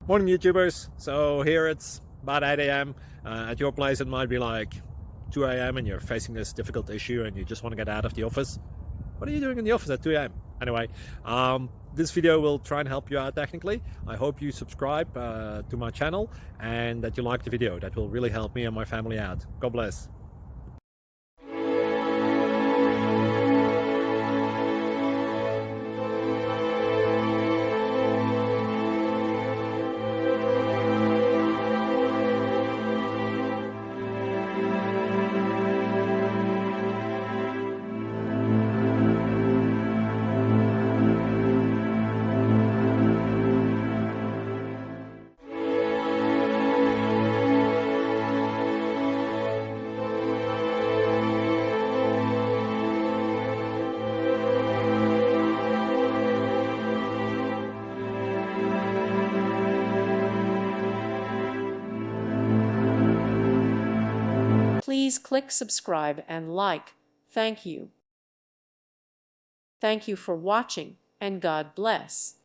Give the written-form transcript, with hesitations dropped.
Morning YouTubers. So here it's about 8 a.m. At your place it might be like 2 a.m. and you're facing this difficult issue and you just want to get out of the office. What are you doing in the office at 2 a.m.? Anyway, this video will try and help you out technically. I hope you subscribe to my channel and that you like the video. That will really help me and my family out. God bless. Please click subscribe and like. Thank you. Thank you for watching, and God bless.